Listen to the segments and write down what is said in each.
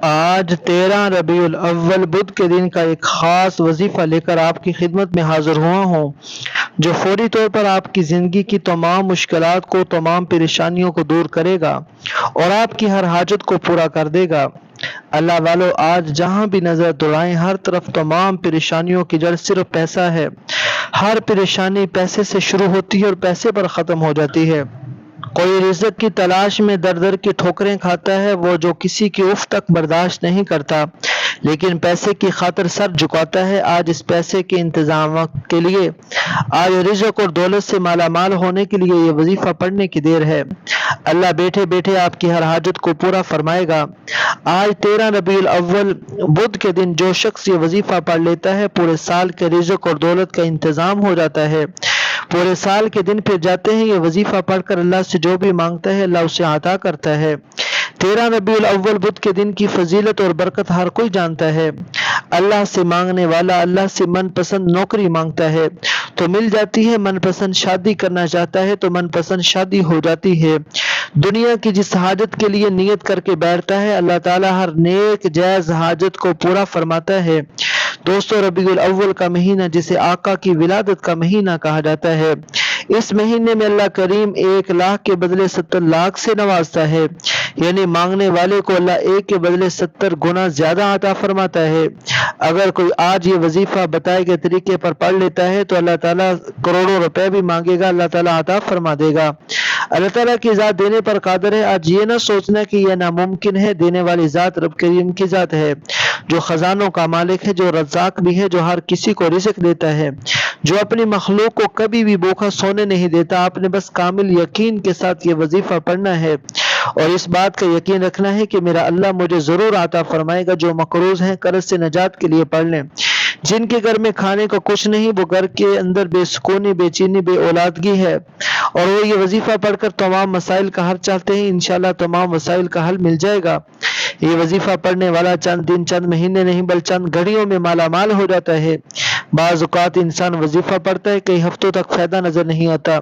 آج 13 ربیع الاول بدھ کے دن کا ایک خاص وظیفہ لے کر آپ کی خدمت میں حاضر ہوا ہوں، جو فوری طور پر آپ کی زندگی کی تمام مشکلات کو، تمام پریشانیوں کو دور کرے گا اور آپ کی ہر حاجت کو پورا کر دے گا۔ اللہ والو، آج جہاں بھی نظر دوڑائیں، ہر طرف تمام پریشانیوں کی جڑ صرف پیسہ ہے۔ ہر پریشانی پیسے سے شروع ہوتی ہے اور پیسے پر ختم ہو جاتی ہے۔ کوئی رزق کی تلاش میں در در کی ٹھوکریں کھاتا ہے، وہ جو کسی کی اف تک برداشت نہیں کرتا لیکن پیسے کی خاطر سر جھکاتا ہے۔ آج اس پیسے کے انتظام کے لیے، آج رزق اور دولت سے مالا مال ہونے کے لیے یہ وظیفہ پڑھنے کی دیر ہے۔ اللہ بیٹھے بیٹھے آپ کی ہر حاجت کو پورا فرمائے گا۔ آج 13 ربیع الاول بدھ کے دن جو شخص یہ وظیفہ پڑھ لیتا ہے، پورے سال کے رزق اور دولت کا انتظام ہو جاتا ہے۔ پورے سال کے دن پھر جاتے ہیں۔ یہ وظیفہ پڑھ کر اللہ سے جو بھی مانگتا ہے، اللہ اسے عطا کرتا ہے۔ 13 ربیع الاول بدھ کے دن کی فضیلت اور برکت ہر کوئی جانتا ہے۔ اللہ سے مانگنے والا اللہ سے من پسند نوکری مانگتا ہے تو مل جاتی ہے، من پسند شادی کرنا چاہتا ہے تو من پسند شادی ہو جاتی ہے۔ دنیا کی جس حاجت کے لیے نیت کر کے بیٹھتا ہے، اللہ تعالیٰ ہر نیک جائز حاجت کو پورا فرماتا ہے۔ دوستو، ربیع الاول کا مہینہ جسے آقا کی ولادت کا مہینہ کہا جاتا ہے، اس مہینے میں اللہ کریم 1 لاکھ کے بدلے 70 لاکھ سے نوازتا ہے، یعنی مانگنے والے کو اللہ 1 کے بدلے 70 گنا زیادہ عطا فرماتا ہے۔ اگر کوئی آج یہ وظیفہ بتائے گئے طریقے پر پڑھ لیتا ہے تو اللہ تعالیٰ کروڑوں روپے بھی مانگے گا، اللہ تعالیٰ عطا فرما دے گا۔ اللہ تعالیٰ کی ذات دینے پر قادر ہے۔ آج یہ نہ سوچنا کہ یہ ناممکن ہے، دینے والی ذات رب کریم کی ذات ہے، جو خزانوں کا مالک ہے، جو رزاق بھی ہے، جو ہر کسی کو رزق دیتا ہے، جو اپنی مخلوق کو کبھی بھی بھوکا سونے نہیں دیتا۔ آپ نے بس کامل یقین کے ساتھ یہ وظیفہ پڑھنا ہے اور اس بات کا یقین رکھنا ہے کہ میرا اللہ مجھے ضرور عطا فرمائے گا۔ جو مقروض ہیں، قرض سے نجات کے لیے پڑھ لیں۔ جن کے گھر میں کھانے کو کچھ نہیں، وہ گھر کے اندر بے سکونی، بے چینی، بے اولادگی ہے اور وہ یہ وظیفہ پڑھ کر تمام مسائل کا حل چاہتے ہیں، انشاءاللہ تمام مسائل کا حل مل جائے گا۔ یہ وظیفہ پڑھنے والا چند دن، چند مہینے نہیں بلکہ چند گھڑیوں میں مالا مال ہو جاتا ہے۔ بعض اوقات انسان وظیفہ پڑھتا ہے، کئی ہفتوں تک فائدہ نظر نہیں آتا،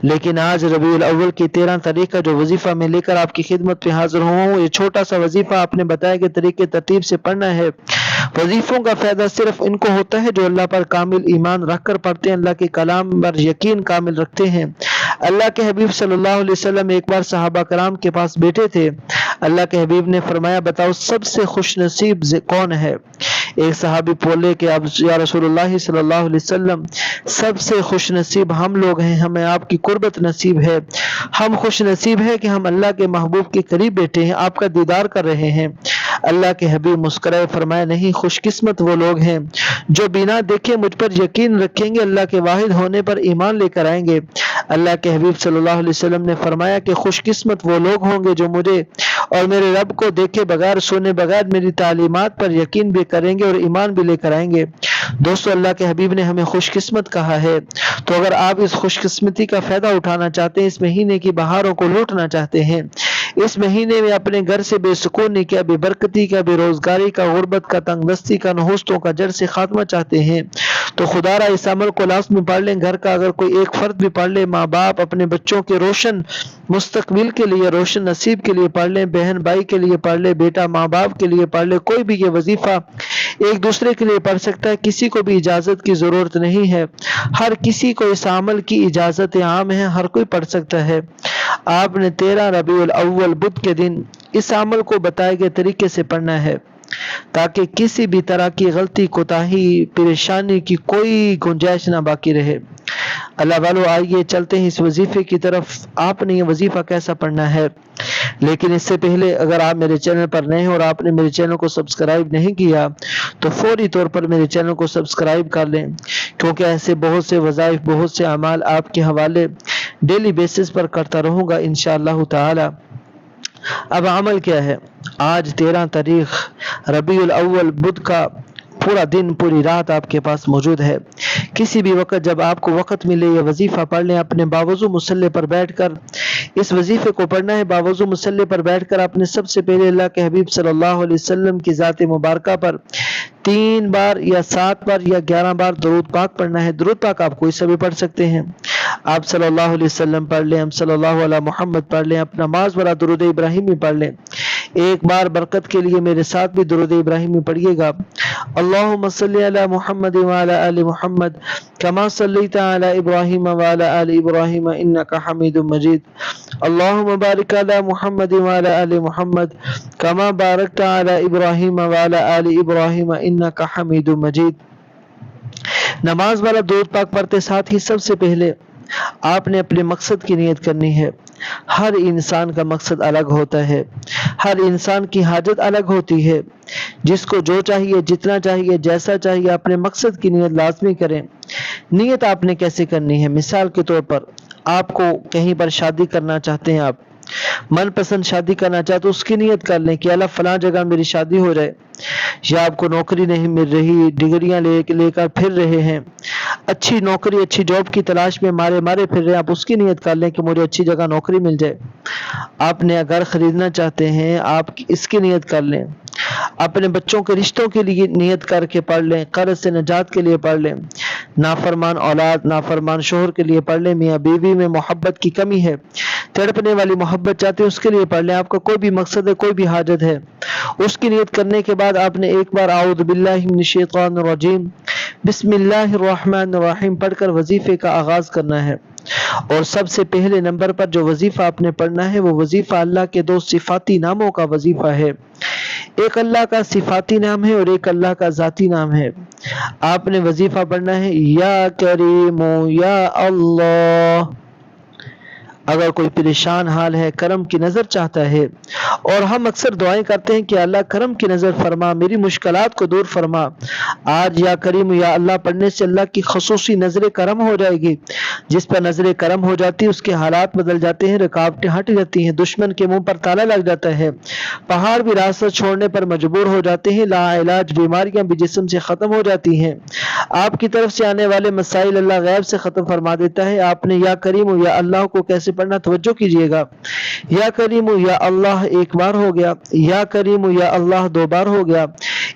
لیکن آج ربیع الاول کی 13 تاریخ کا جو وظیفہ میں لے کر آپ کی خدمت پہ حاضر ہوا ہوں، یہ چھوٹا سا وظیفہ آپ نے بتایا کہ طریقے ترتیب سے پڑھنا ہے۔ وظیفوں کا فائدہ صرف ان کو ہوتا ہے جو اللہ پر کامل ایمان رکھ کر پڑھتے ہیں، اللہ کے کلام پر یقین کامل رکھتے ہیں۔ اللہ کے حبیب صلی اللہ علیہ وسلم ایک بار صحابہ کرام کے پاس بیٹھے تھے۔ اللہ کے حبیب نے فرمایا، بتاؤ سب سے خوش نصیب کون ہے؟ ایک صحابی بولے کہ یا رسول اللہ صلی اللہ علیہ وسلم، سب سے خوش نصیب ہم لوگ ہیں، ہمیں آپ کی قربت نصیب ہے، ہم خوش نصیب ہے کہ ہم اللہ کے محبوب کے قریب بیٹھے ہیں، آپ کا دیدار کر رہے ہیں۔ اللہ کے حبیب مسکرائے، فرمایا نہیں، خوش قسمت وہ لوگ ہیں جو بنا دیکھے مجھ پر یقین رکھیں گے، اللہ کے واحد ہونے پر ایمان لے کر آئیں گے۔ اللہ کے حبیب صلی اللہ علیہ وسلم نے فرمایا کہ خوش قسمت وہ لوگ ہوں گے جو مجھے اور میرے رب کو دیکھے بغیر، سنے بغیر میری تعلیمات پر یقین بھی کریں گے اور ایمان بھی لے کر آئیں گے۔ دوستو، اللہ کے حبیب نے ہمیں خوش قسمت کہا ہے، تو اگر آپ اس خوش قسمتی کا فائدہ اٹھانا چاہتے ہیں، اس مہینے کی بہاروں کو لوٹنا چاہتے ہیں، اس مہینے میں اپنے گھر سے بے سکونی کا، بے برکتی کا، بے روزگاری کا، غربت کا، تنگ دستی کا، نحوستوں کا جڑ سے خاتمہ چاہتے ہیں تو خدا را اس عمل کو لازمی پڑھ لیں۔ گھر کا اگر کوئی ایک فرد بھی پڑھ لے، ماں باپ اپنے بچوں کے روشن مستقبل کے لیے، روشن نصیب کے لیے پڑھ لیں، بہن بھائی کے لیے پڑھ لے، بیٹا ماں باپ کے لیے پڑھ لے، کوئی بھی یہ وظیفہ ایک دوسرے کے لیے پڑھ سکتا ہے، کسی کو بھی اجازت کی ضرورت نہیں ہے، ہر کسی کو اس عمل کی اجازت عام ہے، ہر کوئی پڑھ سکتا ہے۔ آپ نے 13 ربیع الاول بدھ کے دن اس عمل کو بتائے گئے طریقے سے پڑھنا ہے تاکہ کسی بھی طرح کی غلطی، کوتاہی، پریشانی کی کوئی گنجائش نہ باقی رہے۔ اللہ والو، آئیے چلتے ہیں اس وظیفے کی طرف۔ آپ نے یہ وظیفہ کیسا پڑھنا ہے، لیکن اس سے پہلے اگر آپ میرے چینل پر نئے ہیں اور آپ نے میرے چینل کو سبسکرائب نہیں کیا تو فوری طور پر میرے چینل کو سبسکرائب کر لیں، کیونکہ ایسے بہت سے وظائف، بہت سے اعمال آپ کے حوالے ڈیلی بیسس پر کرتا رہوں گا انشاءاللہ تعالی۔ اب عمل کیا ہے؟ آج 13 تاریخ ربیع الاول بدھ کا پورا دن، پوری رات آپ کے پاس موجود ہے۔ کسی بھی وقت جب آپ کو وقت ملے یہ وظیفہ پڑھ لیں۔ اپنے باوضو مصلی پر بیٹھ کر اس وظیفے کو پڑھنا ہے۔ باوضو مصلی پر بیٹھ کر آپ نے سب سے پہلے اللہ کے حبیب صلی اللہ علیہ وسلم کی ذات مبارکہ پر 3 بار یا 7 بار یا 11 بار درود پاک پڑھنا ہے۔ درود پاک آپ کوئی سا بھی پڑھ سکتے ہیں، آپ صلی اللہ علیہ وسلم پڑھ لیں، ہم صلی اللہ علیہ محمد پڑھ لیں، اپنا معاذ والا درود ابراہیمی پڑھ لیں۔ ایک بار برکت کے لیے میرے ساتھ بھی درود ابراہیمی پڑھیے گا۔ اللہم صلی علی محمد وعلی آل محمد کما صلیت علی ابراہیم وعلی آل ابراہیم انک حمید مجید۔ اللہم بارک علی محمد وعلی آل محمد کما بارکت علی ابراہیم وعلی آل ابراہیم انک حمید مجید۔ نماز والا درود پاک پڑھتے ساتھ ہی سب سے پہلے آپ نے اپنے مقصد کی نیت کرنی ہے۔ ہر انسان کا مقصد الگ ہوتا ہے، ہر انسان کی حاجت الگ ہوتی ہے، جس کو جو چاہیے، جتنا چاہیے، جیسا چاہیے، اپنے مقصد کی نیت لازمی کریں۔ نیت آپ نے کیسے کرنی ہے؟ مثال کے طور پر آپ کو کہیں پر شادی کرنا چاہتے ہیں، آپ من پسند شادی کرنا چاہتے تو اس کی نیت کر لیں کہ اللہ فلاں جگہ میری شادی ہو جائے، یا آپ کو نوکری نہیں مل رہی، ڈگریاں لے کر پھر رہے ہیں، اچھی نوکری اچھی جاب کی تلاش میں مارے پھر رہے ہیں، آپ اس کی نیت کر لیں کہ مجھے اچھی جگہ نوکری مل جائے۔ آپ نے گھر خریدنا چاہتے ہیں، آپ اس کی نیت کر لیں۔ اپنے بچوں کے رشتوں کے لیے نیت کر کے پڑھ لیں، قرض سے نجات کے لیے پڑھ لیں، نافرمان اولاد نافرمان شوہر کے لیے پڑھ لیں، میاں بیوی میں محبت کی کمی ہے، تڑپنے والی محبت چاہتے ہیں، اس کے لیے پڑھ لیں۔ آپ کا کوئی بھی مقصد ہے، کوئی بھی حاجت ہے، اس کی نیت کرنے کے بعد آپ نے ایک بار اعوذ باللہ من الشیطان الرجیم بسم اللہ الرحمن الرحیم پڑھ کر وظیفے کا آغاز کرنا ہے۔ اور سب سے پہلے نمبر پر جو وظیفہ آپ نے پڑھنا ہے وہ وظیفہ اللہ کے دو صفاتی ناموں کا وظیفہ ہے۔ ایک اللہ کا صفاتی نام ہے اور ایک اللہ کا ذاتی نام ہے۔ آپ نے وظیفہ پڑھنا ہے یا کریم یا اللہ۔ اگر کوئی پریشان حال ہے، کرم کی نظر چاہتا ہے، اور ہم اکثر دعائیں کرتے ہیں کہ اللہ کرم کی نظر فرما، میری مشکلات کو دور فرما، آج یا کریم یا اللہ پڑھنے سے اللہ کی خصوصی نظر کرم ہو جائے گی۔ جس پر نظر کرم ہو جاتی ہے اس کے حالات بدل جاتے ہیں، رکاوٹیں ہٹ جاتی ہیں، دشمن کے منہ پر تالا لگ جاتا ہے، پہاڑ بھی راستہ چھوڑنے پر مجبور ہو جاتے ہیں، لا علاج بیماریاں بھی جسم سے ختم ہو جاتی ہیں، آپ کی طرف سے آنے والے مسائل اللہ غیب سے ختم فرما دیتا ہے۔ آپ نے یا کریم یا اللہ کو کیسے پڑھنا توجہ کیجئے گا۔ یا کریم یا اللہ ایک بار ہو گیا، یا کریم یا اللہ دو بار ہو گیا۔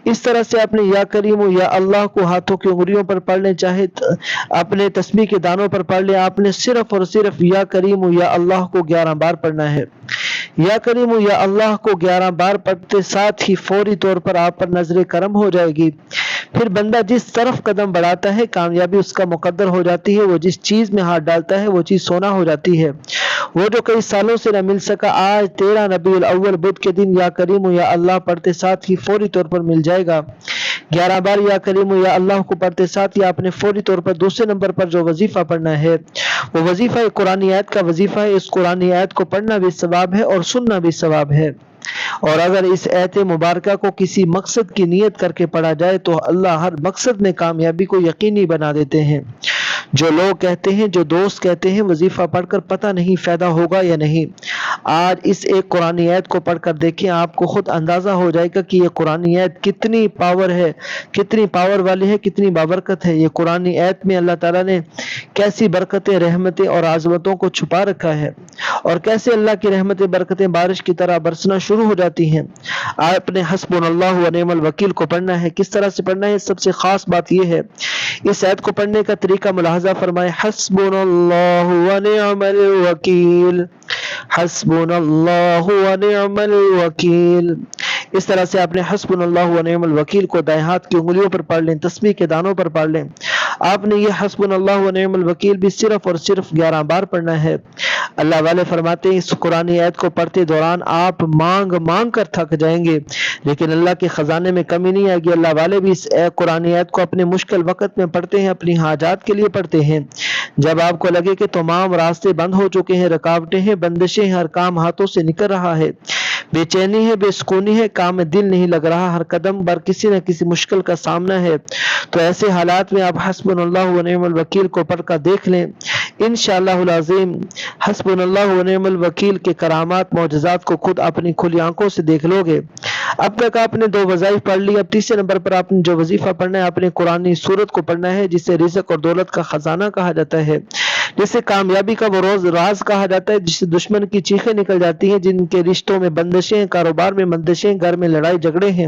اس طرح سے آپ نے یا کریم یا اللہ کو ہاتھوں کی انگلیوں پر پڑھ لیں، چاہے اپنے تسبیح کے دانوں پر پڑھ لیں، آپ نے صرف اور صرف یا کریم یا اللہ کو 11 بار پڑھنا ہے۔ یا کریم یا اللہ کو 11 بار پڑھتے ساتھ ہی فوری طور پر آپ پر نظر کرم ہو جائے گی۔ پھر بندہ جس طرف قدم بڑھاتا ہے کامیابی اس کا مقدر ہو جاتی ہے، وہ جس چیز میں ہاتھ ڈالتا ہے وہ چیز سونا ہو جاتی ہے۔ وہ جو کئی سالوں سے نہ مل سکا آج 13 ربیع الاول بدھ کے دن یا کریم یا اللہ پڑھتے ساتھ ہی فوری طور پر مل جائے گا۔ 11 بار یا کریم یا اللہ کو پڑھتے ساتھ ہی آپ نے فوری طور پر دوسرے نمبر پر جو وظیفہ پڑھنا ہے وہ وظیفہ قرآن آیت کا وظیفہ ہے۔ اس قرآن آیت کو پڑھنا بھی ثواب ہے اور سننا بھی ثواب ہے، اور اگر اس آیت مبارکہ کو کسی مقصد کی نیت کر کے پڑھا جائے تو اللہ ہر مقصد میں کامیابی کو یقینی بنا دیتے ہیں۔ جو لوگ کہتے ہیں، جو دوست کہتے ہیں وظیفہ پڑھ کر پتہ نہیں فائدہ ہوگا یا نہیں، آج اس ایک قرآن آیت کو پڑھ کر دیکھیں، آپ کو خود اندازہ ہو جائے گا کہ یہ قرآن آیت کتنی پاور ہے، کتنی پاور والی ہے، کتنی بابرکت ہے۔ یہ قرآن آیت میں اللہ تعالیٰ نے کیسی برکتیں، رحمتیں اور عظمتوں کو چھپا رکھا ہے، اور کیسے اللہ کی رحمتیں برکتیں بارش کی طرح برسنا شروع ہو جاتی ہیں۔ آپ نے حسبنا اللہ و نعم الوکیل کو پڑھنا ہے۔ کس طرح سے پڑھنا ہے؟ سب سے خاص بات یہ ہے، اس آیت کو پڑھنے کا طریقہ ملاحظہ فرمائے، حسبنا اللہ و نعم الوکیل، حسبنا اللہ و نعم الوکیل۔ اس طرح سے آپ نے حسبنا اللہ و نعم الوکیل کو دائیں ہاتھ کی انگلیوں پر پڑھ لیں، تسبیح کے دانوں پر پڑھ لیں۔ آپ نے یہ حسبنا اللہ و نعم الوکیل بھی صرف اور صرف 11 بار پڑھنا ہے۔ اللہ والے فرماتے ہیں اس قرآن آیت کو پڑھتے دوران آپ مانگ کر تھک جائیں گے، لیکن اللہ کے خزانے میں کمی نہیں آئے گی۔ اللہ والے بھی اس قرآن آیت کو اپنے مشکل وقت میں پڑھتے ہیں، اپنی حاجات کے لیے پڑھتے ہیں۔ جب آپ کو لگے کہ تمام راستے بند ہو چکے ہیں، رکاوٹیں ہیں، بندشیں، ہر کام ہاتھوں سے نکل رہا ہے، بے چینی ہے، بے سکونی ہے، کام میں دل نہیں لگ رہا، ہر قدم پر کسی نہ کسی مشکل کا سامنا ہے، تو ایسے حالات میں آپ حسبنا اللہ و نعم الوکیل کو پڑھ کر دیکھ لیں۔ انشاءاللہ العظیم حسبنا اللہ و نعم الوکیل کے کرامات، معجزات کو خود اپنی کھلی آنکھوں سے دیکھ لو گے۔ اب تک آپ نے 2 وظائف پڑھ لی، اب تیسرے نمبر پر آپ نے جو وظیفہ پڑھنا ہے، آپ نے قرآنی سورت کو پڑھنا ہے، جسے رزق اور دولت کا خزانہ کہا جاتا ہے، جسے کامیابی کا وہ راز کہا جاتا ہے، جسے دشمن کی چیخیں نکل جاتی ہیں، جن کے رشتوں میں بندشیں، کاروبار میں بندشیں، گھر میں لڑائی جھگڑے ہیں،